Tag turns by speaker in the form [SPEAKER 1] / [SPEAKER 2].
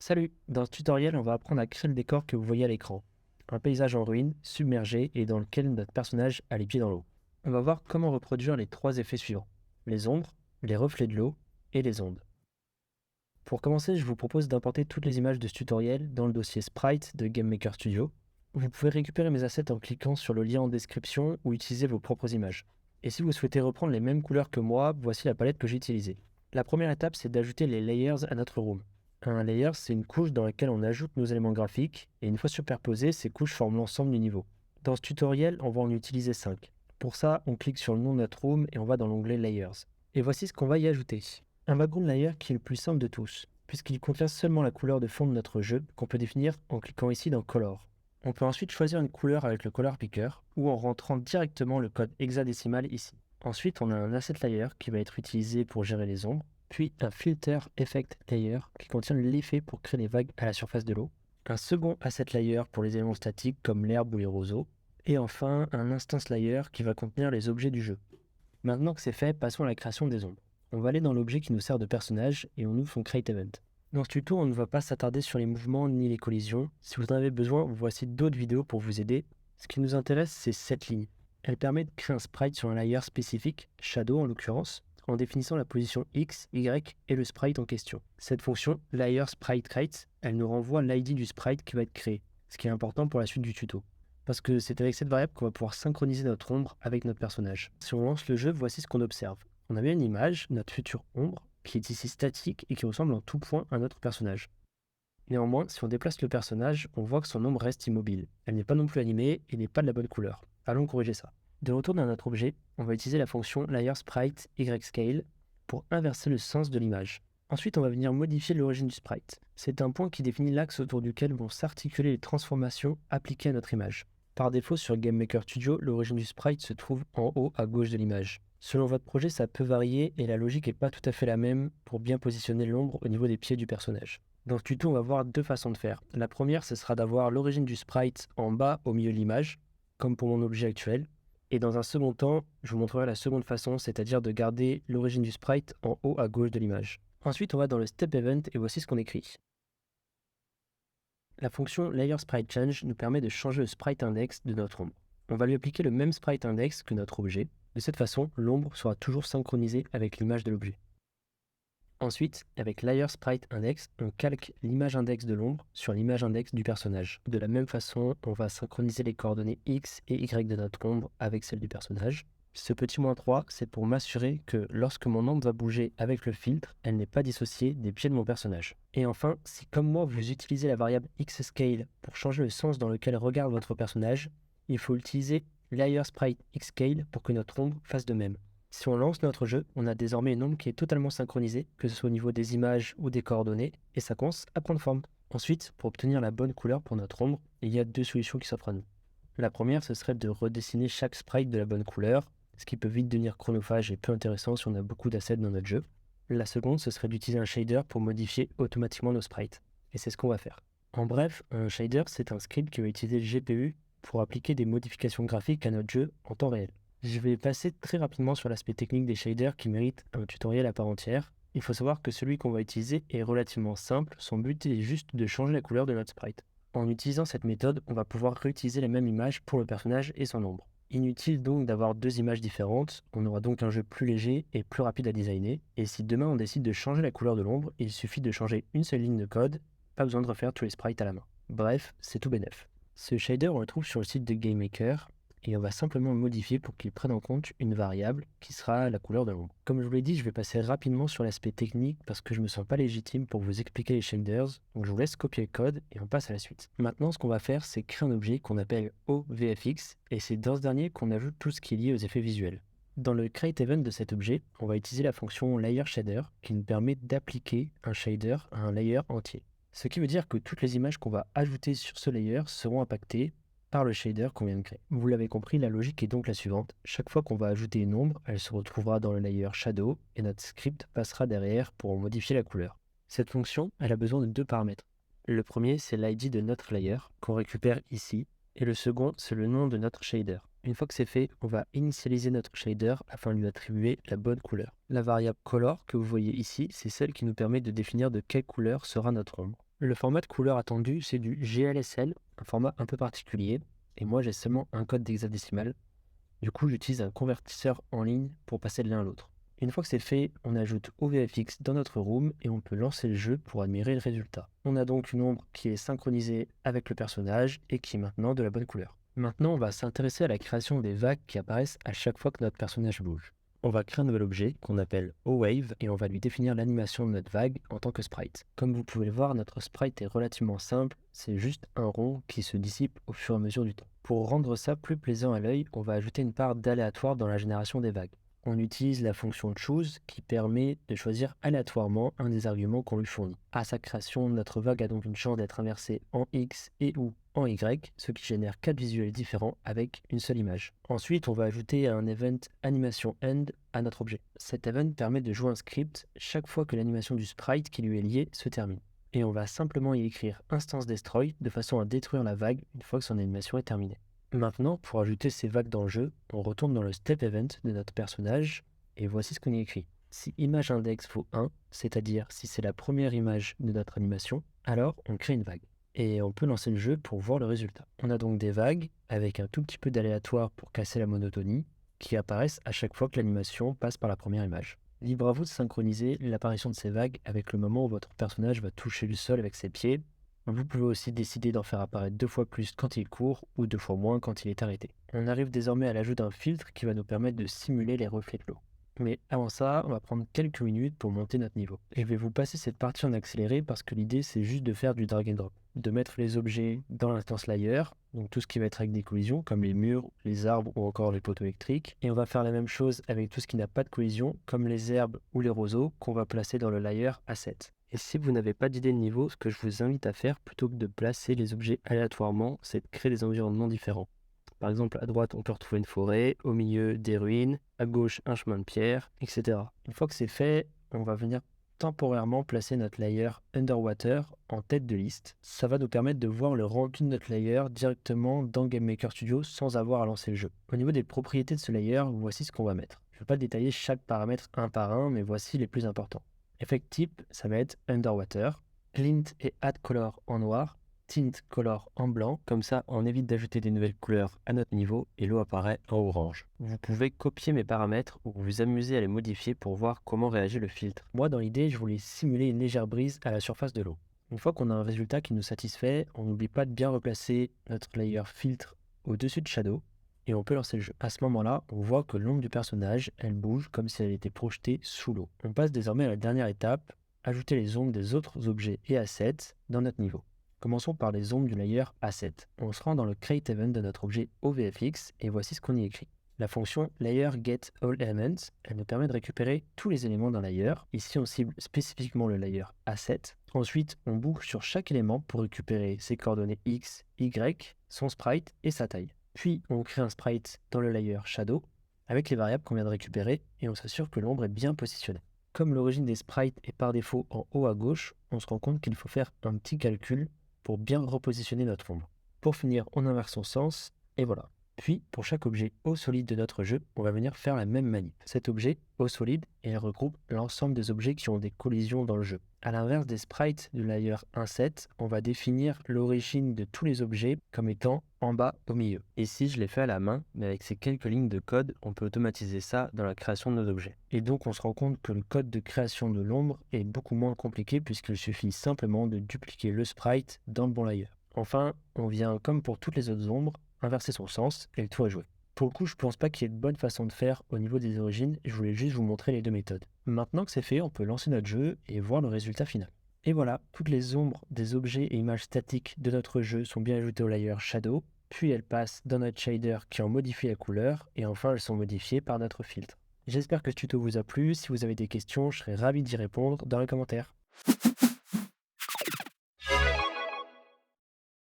[SPEAKER 1] Salut! Dans ce tutoriel, on va apprendre à créer le décor que vous voyez à l'écran. Un paysage en ruine, submergé et dans lequel notre personnage a les pieds dans l'eau. On va voir comment reproduire les trois effets suivants. Les ombres, les reflets de l'eau et les ondes. Pour commencer, je vous propose d'importer toutes les images de ce tutoriel dans le dossier Sprite de GameMaker Studio. Vous pouvez récupérer mes assets en cliquant sur le lien en description ou utiliser vos propres images. Et si vous souhaitez reprendre les mêmes couleurs que moi, voici la palette que j'ai utilisée. La première étape, c'est d'ajouter les layers à notre room. Un layer, c'est une couche dans laquelle on ajoute nos éléments graphiques, et une fois superposées, ces couches forment l'ensemble du niveau. Dans ce tutoriel, on va en utiliser 5. Pour ça, on clique sur le nom de notre room et on va dans l'onglet Layers. Et voici ce qu'on va y ajouter. Un background layer qui est le plus simple de tous, puisqu'il contient seulement la couleur de fond de notre jeu, qu'on peut définir en cliquant ici dans Color. On peut ensuite choisir une couleur avec le Color Picker, ou en rentrant directement le code hexadécimal ici. Ensuite, on a un Asset Layer qui va être utilisé pour gérer les ombres, puis un Filter Effect Layer qui contient l'effet pour créer des vagues à la surface de l'eau, un second Asset Layer pour les éléments statiques comme l'herbe ou les roseaux, et enfin un Instance Layer qui va contenir les objets du jeu. Maintenant que c'est fait, passons à la création des ombres. On va aller dans l'objet qui nous sert de personnage et on ouvre son Create Event. Dans ce tuto, on ne va pas s'attarder sur les mouvements ni les collisions. Si vous en avez besoin, voici d'autres vidéos pour vous aider. Ce qui nous intéresse, c'est cette ligne. Elle permet de créer un sprite sur un layer spécifique, Shadow en l'occurrence, en définissant la position X, Y et le sprite en question. Cette fonction, Layer Sprite Create, elle nous renvoie l'ID du sprite qui va être créé, ce qui est important pour la suite du tuto. Parce que c'est avec cette variable qu'on va pouvoir synchroniser notre ombre avec notre personnage. Si on lance le jeu, voici ce qu'on observe. On a bien une image, notre future ombre, qui est ici statique et qui ressemble en tout point à notre personnage. Néanmoins, si on déplace le personnage, on voit que son ombre reste immobile. Elle n'est pas non plus animée et n'est pas de la bonne couleur. Allons corriger ça. De retour dans notre objet, on va utiliser la fonction LayerSpriteYScale pour inverser le sens de l'image. Ensuite, on va venir modifier l'origine du sprite. C'est un point qui définit l'axe autour duquel vont s'articuler les transformations appliquées à notre image. Par défaut, sur GameMaker Studio, l'origine du sprite se trouve en haut à gauche de l'image. Selon votre projet, ça peut varier et la logique n'est pas tout à fait la même pour bien positionner l'ombre au niveau des pieds du personnage. Dans ce tuto, on va voir deux façons de faire. La première, ce sera d'avoir l'origine du sprite en bas au milieu de l'image, comme pour mon objet actuel. Et dans un second temps, je vous montrerai la seconde façon, c'est-à-dire de garder l'origine du sprite en haut à gauche de l'image. Ensuite, on va dans le Step Event et voici ce qu'on écrit. La fonction LayerSpriteChange nous permet de changer le sprite index de notre ombre. On va lui appliquer le même sprite index que notre objet. De cette façon, l'ombre sera toujours synchronisée avec l'image de l'objet. Ensuite, avec LayerSpriteIndex, on calque l'image index de l'ombre sur l'image index du personnage. De la même façon, on va synchroniser les coordonnées X et Y de notre ombre avec celles du personnage. Ce petit -3, c'est pour m'assurer que lorsque mon ombre va bouger avec le filtre, elle n'est pas dissociée des pieds de mon personnage. Et enfin, si comme moi vous utilisez la variable XScale pour changer le sens dans lequel regarde votre personnage, il faut utiliser LayerSpriteXscale pour que notre ombre fasse de même. Si on lance notre jeu, on a désormais une ombre qui est totalement synchronisée, que ce soit au niveau des images ou des coordonnées, et ça commence à prendre forme. Ensuite, pour obtenir la bonne couleur pour notre ombre, il y a deux solutions qui s'offrent à nous. La première, ce serait de redessiner chaque sprite de la bonne couleur, ce qui peut vite devenir chronophage et peu intéressant si on a beaucoup d'assets dans notre jeu. La seconde, ce serait d'utiliser un shader pour modifier automatiquement nos sprites. Et c'est ce qu'on va faire. En bref, un shader, c'est un script qui va utiliser le GPU pour appliquer des modifications graphiques à notre jeu en temps réel. Je vais passer très rapidement sur l'aspect technique des shaders qui mérite un tutoriel à part entière. Il faut savoir que celui qu'on va utiliser est relativement simple, son but est juste de changer la couleur de notre sprite. En utilisant cette méthode, on va pouvoir réutiliser la même image pour le personnage et son ombre. Inutile donc d'avoir deux images différentes, on aura donc un jeu plus léger et plus rapide à designer, et si demain on décide de changer la couleur de l'ombre, il suffit de changer une seule ligne de code, pas besoin de refaire tous les sprites à la main. Bref, c'est tout bénef. Ce shader on le trouve sur le site de GameMaker, et on va simplement le modifier pour qu'il prenne en compte une variable qui sera la couleur de l'ombre. Comme je vous l'ai dit, je vais passer rapidement sur l'aspect technique parce que je me sens pas légitime pour vous expliquer les shaders, donc je vous laisse copier le code et on passe à la suite. Maintenant, ce qu'on va faire, c'est créer un objet qu'on appelle OVFX et c'est dans ce dernier qu'on ajoute tout ce qui est lié aux effets visuels. Dans le create event de cet objet, on va utiliser la fonction layer shader qui nous permet d'appliquer un shader à un layer entier. Ce qui veut dire que toutes les images qu'on va ajouter sur ce layer seront impactées par le shader qu'on vient de créer. Vous l'avez compris, la logique est donc la suivante. Chaque fois qu'on va ajouter une ombre, elle se retrouvera dans le layer Shadow et notre script passera derrière pour en modifier la couleur. Cette fonction, elle a besoin de deux paramètres. Le premier, c'est l'ID de notre layer qu'on récupère ici et le second, c'est le nom de notre shader. Une fois que c'est fait, on va initialiser notre shader afin de lui attribuer la bonne couleur. La variable color que vous voyez ici, c'est celle qui nous permet de définir de quelle couleur sera notre ombre. Le format de couleur attendu, c'est du GLSL, un format un peu particulier, et moi j'ai seulement un code d'hexadécimal. Du coup, j'utilise un convertisseur en ligne pour passer de l'un à l'autre. Une fois que c'est fait, on ajoute OVFX dans notre room et on peut lancer le jeu pour admirer le résultat. On a donc une ombre qui est synchronisée avec le personnage et qui est maintenant de la bonne couleur. Maintenant, on va s'intéresser à la création des vagues qui apparaissent à chaque fois que notre personnage bouge. On va créer un nouvel objet qu'on appelle OWave et on va lui définir l'animation de notre vague en tant que sprite. Comme vous pouvez le voir, notre sprite est relativement simple, c'est juste un rond qui se dissipe au fur et à mesure du temps. Pour rendre ça plus plaisant à l'œil, on va ajouter une part d'aléatoire dans la génération des vagues. On utilise la fonction choose qui permet de choisir aléatoirement un des arguments qu'on lui fournit. À sa création, notre vague a donc une chance d'être inversée en X et ou en Y, ce qui génère 4 visuels différents avec une seule image. Ensuite, on va ajouter un event animation end à notre objet. Cet event permet de jouer un script chaque fois que l'animation du sprite qui lui est liée se termine. Et on va simplement y écrire instance destroy de façon à détruire la vague une fois que son animation est terminée. Maintenant, pour ajouter ces vagues dans le jeu, on retourne dans le step event de notre personnage et voici ce qu'on y écrit. Si image index vaut 1, c'est-à-dire si c'est la première image de notre animation, alors on crée une vague. Et on peut lancer le jeu pour voir le résultat. On a donc des vagues avec un tout petit peu d'aléatoire pour casser la monotonie qui apparaissent à chaque fois que l'animation passe par la première image. Libre à vous de synchroniser l'apparition de ces vagues avec le moment où votre personnage va toucher le sol avec ses pieds. Vous pouvez aussi décider d'en faire apparaître 2 fois plus quand il court ou 2 fois moins quand il est arrêté. On arrive désormais à l'ajout d'un filtre qui va nous permettre de simuler les reflets de l'eau. Mais avant ça, on va prendre quelques minutes pour monter notre niveau. Et je vais vous passer cette partie en accéléré parce que l'idée c'est juste de faire du drag and drop. De mettre les objets dans l'instance layer, donc tout ce qui va être avec des collisions comme les murs, les arbres ou encore les poteaux électriques. Et on va faire la même chose avec tout ce qui n'a pas de collision comme les herbes ou les roseaux qu'on va placer dans le layer asset. Et si vous n'avez pas d'idée de niveau, ce que je vous invite à faire plutôt que de placer les objets aléatoirement, c'est de créer des environnements différents. Par exemple, à droite, on peut retrouver une forêt, au milieu, des ruines, à gauche, un chemin de pierre, etc. Une fois que c'est fait, on va venir temporairement placer notre layer Underwater en tête de liste. Ça va nous permettre de voir le rendu de notre layer directement dans GameMaker Studio sans avoir à lancer le jeu. Au niveau des propriétés de ce layer, voici ce qu'on va mettre. Je ne vais pas détailler chaque paramètre un par un, mais voici les plus importants. Effect type, ça va être Underwater, Glint et Add Color en noir, Tint Color en blanc, comme ça on évite d'ajouter des nouvelles couleurs à notre niveau et l'eau apparaît en orange. Vous pouvez copier mes paramètres ou vous amuser à les modifier pour voir comment réagit le filtre. Moi dans l'idée, je voulais simuler une légère brise à la surface de l'eau. Une fois qu'on a un résultat qui nous satisfait, on n'oublie pas de bien replacer notre layer filtre au-dessus de Shadow et on peut lancer le jeu. À ce moment-là, on voit que l'ombre du personnage, elle bouge comme si elle était projetée sous l'eau. On passe désormais à la dernière étape, ajouter les ombres des autres objets et assets dans notre niveau. Commençons par les ombres du layer Asset. On se rend dans le Create Event de notre objet OVFX et voici ce qu'on y écrit. La fonction Layer Get All Elements, elle nous permet de récupérer tous les éléments d'un layer. Ici, on cible spécifiquement le layer Asset. Ensuite, on boucle sur chaque élément pour récupérer ses coordonnées X, Y, son sprite et sa taille. Puis, on crée un sprite dans le layer Shadow avec les variables qu'on vient de récupérer et on s'assure que l'ombre est bien positionnée. Comme l'origine des sprites est par défaut en haut à gauche, on se rend compte qu'il faut faire un petit calcul pour bien repositionner notre ombre. Pour finir, on inverse son sens, et voilà. Puis, pour chaque objet eau solide de notre jeu, on va venir faire la même manip. Cet objet, eau solide, il regroupe l'ensemble des objets qui ont des collisions dans le jeu. A l'inverse des sprites du layer 1.7, on va définir l'origine de tous les objets comme étant en bas au milieu. Ici, je l'ai fait à la main, mais avec ces quelques lignes de code, on peut automatiser ça dans la création de nos objets. Et donc, on se rend compte que le code de création de l'ombre est beaucoup moins compliqué puisqu'il suffit simplement de dupliquer le sprite dans le bon layer. Enfin, on vient, comme pour toutes les autres ombres, inverser son sens et le tour est joué. Pour le coup, je pense pas qu'il y ait de bonne façon de faire au niveau des origines, je voulais juste vous montrer les deux méthodes. Maintenant que c'est fait, on peut lancer notre jeu et voir le résultat final. Et voilà, toutes les ombres des objets et images statiques de notre jeu sont bien ajoutées au layer Shadow, puis elles passent dans notre shader qui en modifie la couleur, et enfin elles sont modifiées par notre filtre. J'espère que ce tuto vous a plu, si vous avez des questions, je serai ravi d'y répondre dans les commentaires.